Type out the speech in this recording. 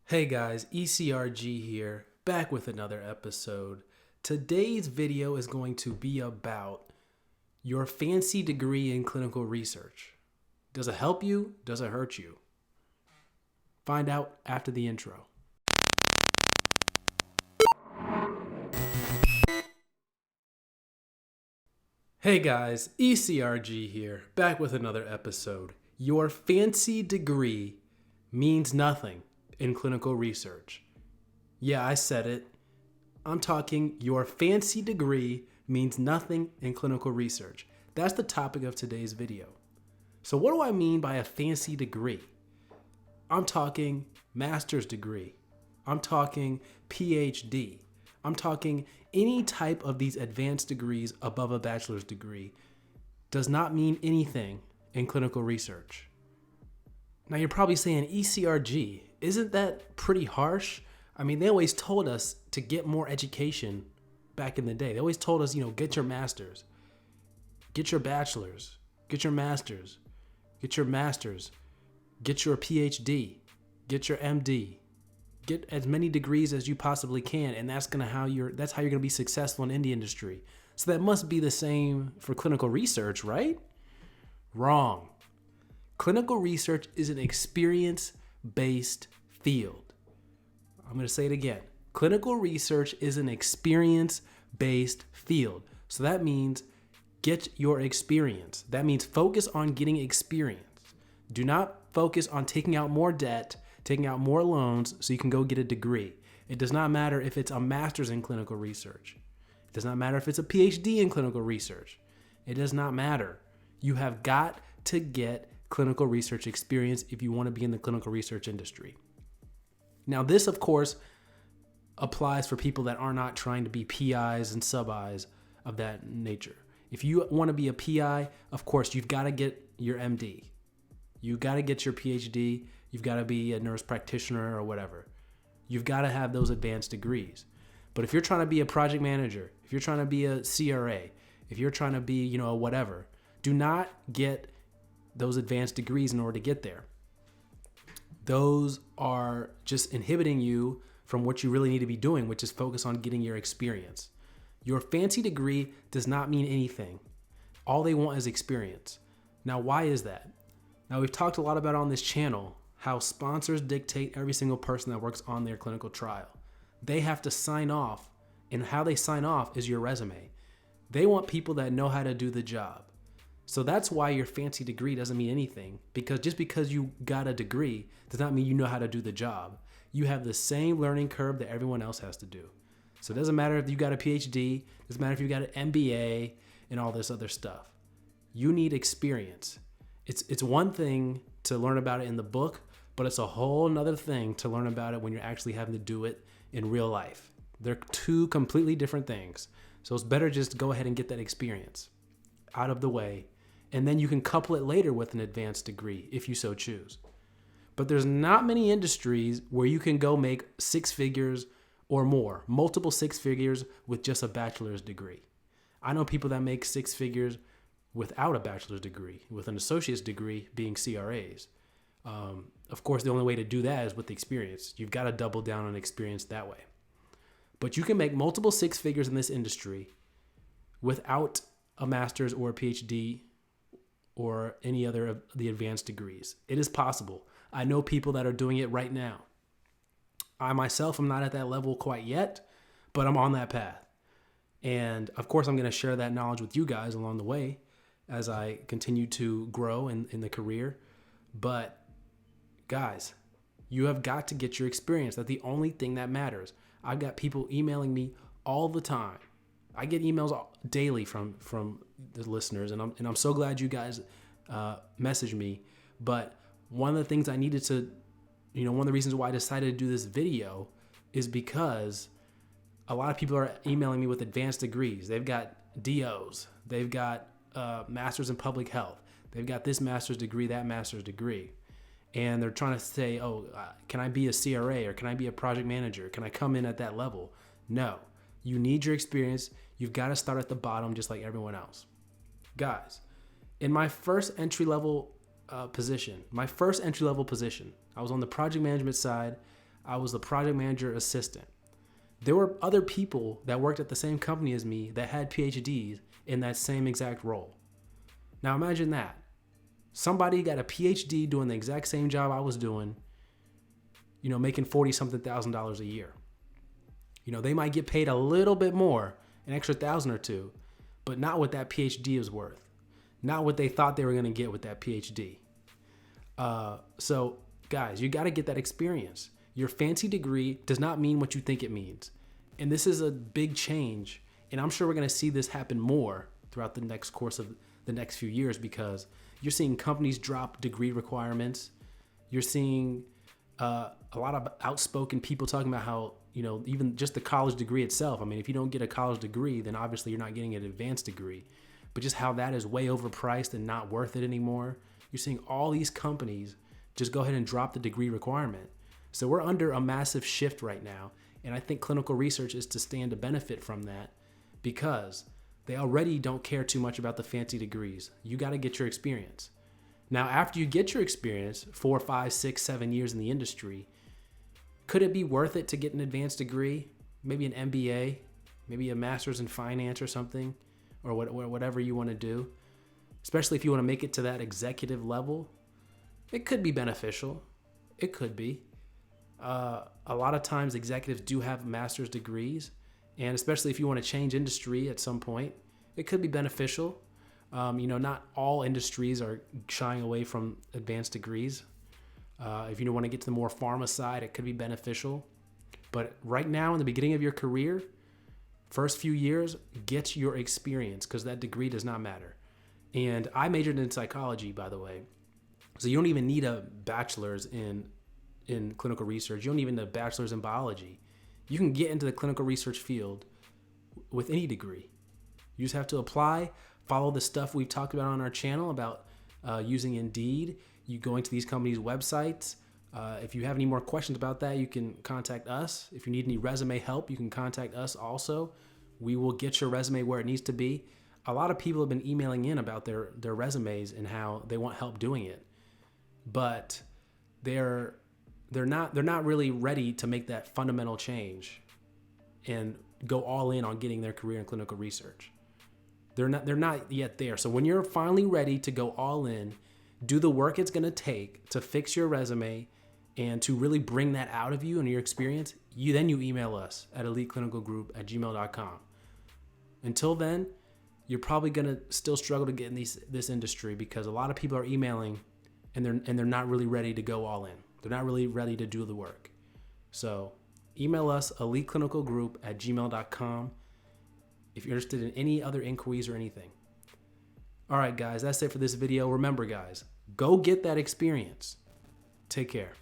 Hey guys, ECRG here, back with another episode. Today's video is going to be about your fancy degree in clinical research. Does it help you? Does it hurt you? Find out after the intro. Hey guys, ECRG here, back with another episode. Your fancy degree means nothing in clinical research. Yeah, I said it. I'm talking your fancy degree means nothing in clinical research. That's the topic of today's video. So what do I mean by a fancy degree? I'm talking master's degree. I'm talking PhD. I'm talking any type of these advanced degrees above a bachelor's degree does not mean anything in clinical research. Now you're probably saying, ECRG, isn't that pretty harsh? I mean, they always told us to get more education back in the day. They always told us, get your master's, get your bachelor's, get your master's, get your master's, get your PhD, get your MD, get as many degrees as you possibly can, and that's how you're gonna be successful in the industry. So that must be the same for clinical research, right? Wrong. Clinical research is an experience-based field. I'm going to say it again. Clinical research is an experience-based field. So that means get your experience. That means focus on getting experience. Do not focus on taking out more debt, taking out more loans so you can go get a degree. It does not matter if it's a master's in clinical research. It does not matter if it's a PhD in clinical research. It does not matter. You have got to get clinical research experience if you want to be in the clinical research industry. Now, this, of course, applies for people that are not trying to be PIs and sub-Is of that nature. If you want to be a PI, of course, you've got to get your MD. You've got to get your PhD. You've got to be a nurse practitioner or whatever. You've got to have those advanced degrees. But if you're trying to be a project manager, if you're trying to be a CRA, if you're trying to be, a whatever, do not get those advanced degrees in order to get there. Those are just inhibiting you from what you really need to be doing, which is focus on getting your experience. Your fancy degree does not mean anything. All they want is experience. Now, why is that? Now, we've talked a lot about on this channel how sponsors dictate every single person that works on their clinical trial. They have to sign off, and how they sign off is your resume. They want people that know how to do the job. So that's why your fancy degree doesn't mean anything, because just because you got a degree does not mean you know how to do the job. You have the same learning curve that everyone else has to do. So it doesn't matter if you got a PhD, it doesn't matter if you got an MBA and all this other stuff. You need experience. It's one thing to learn about it in the book, but it's a whole nother thing to learn about it when you're actually having to do it in real life. They're two completely different things. So it's better just to go ahead and get that experience out of the way. And then you can couple it later with an advanced degree if you so choose. But there's not many industries where you can go make six figures or more, multiple six figures with just a bachelor's degree. I know people that make six figures without a bachelor's degree, with an associate's degree being CRAs. Of course, the only way to do that is with experience. You've got to double down on experience that way. But you can make multiple six figures in this industry without a master's or a PhD or any other of the advanced degrees. It is possible. I know people that are doing it right now. I myself am not at that level quite yet, but I'm on that path. And of course, I'm going to share that knowledge with you guys along the way as I continue to grow in the career. But guys, you have got to get your experience. That's the only thing that matters. I've got people emailing me all the time. I get emails daily from the listeners, and I'm so glad you guys message me. But one of the things I needed to, one of the reasons why I decided to do this video is because a lot of people are emailing me with advanced degrees. They've got DOs. They've got masters in public health. They've got this master's degree, that master's degree. And they're trying to say, can I be a CRA or can I be a project manager? Can I come in at that level? No. You need your experience. You've got to start at the bottom just like everyone else. Guys, in my first entry-level position, I was on the project management side. I was the project manager assistant. There were other people that worked at the same company as me that had PhDs in that same exact role. Now imagine that. Somebody got a PhD doing the exact same job I was doing, making $40-something thousand a year. They might get paid a little bit more, an extra $1,000 or $2,000, but not what that PhD is worth. Not what they thought they were going to get with that PhD. So guys, you got to get that experience. Your fancy degree does not mean what you think it means. And this is a big change. And I'm sure we're going to see this happen more throughout the next course of the next few years, because you're seeing companies drop degree requirements. You're seeing a lot of outspoken people talking about how, even just the college degree itself. I mean, if you don't get a college degree, then obviously you're not getting an advanced degree. But just how that is way overpriced and not worth it anymore. You're seeing all these companies just go ahead and drop the degree requirement. So we're under a massive shift right now. And I think clinical research is to stand to benefit from that, because they already don't care too much about the fancy degrees. You got to get your experience. Now, after you get your experience, 4, 5, 6, 7 years in the industry, could it be worth it to get an advanced degree? Maybe an MBA, maybe a master's in finance or something, or whatever you want to do, especially if you want to make it to that executive level. It could be beneficial. It could be. A lot of times executives do have master's degrees, and especially if you want to change industry at some point, it could be beneficial. Not all industries are shying away from advanced degrees. If you want to get to the more pharma side, it could be beneficial. But right now, in the beginning of your career, first few years, get your experience, because that degree does not matter. And I majored in psychology, by the way. So you don't even need a bachelor's in clinical research. You don't even need a bachelor's in biology. You can get into the clinical research field with any degree. You just have to apply, follow the stuff we've talked about on our channel about using Indeed. You go into these companies' websites. If you have any more questions about that, you can contact us. If you need any resume help, you can contact us also. We will get your resume where it needs to be. A lot of people have been emailing in about their resumes and how they want help doing it, but they're not really ready to make that fundamental change and go all in on getting their career in clinical research. They're not yet there. So when you're finally ready to go all in, do the work it's going to take to fix your resume and to really bring that out of you and your experience, you email us at eliteclinicalgroup@gmail.com. Until then, you're probably going to still struggle to get in this industry, because a lot of people are emailing and they're not really ready to go all in. They're not really ready to do the work. So email us, eliteclinicalgroup@gmail.com, if you're interested in any other inquiries or anything. All right, guys, that's it for this video. Remember, guys, go get that experience. Take care.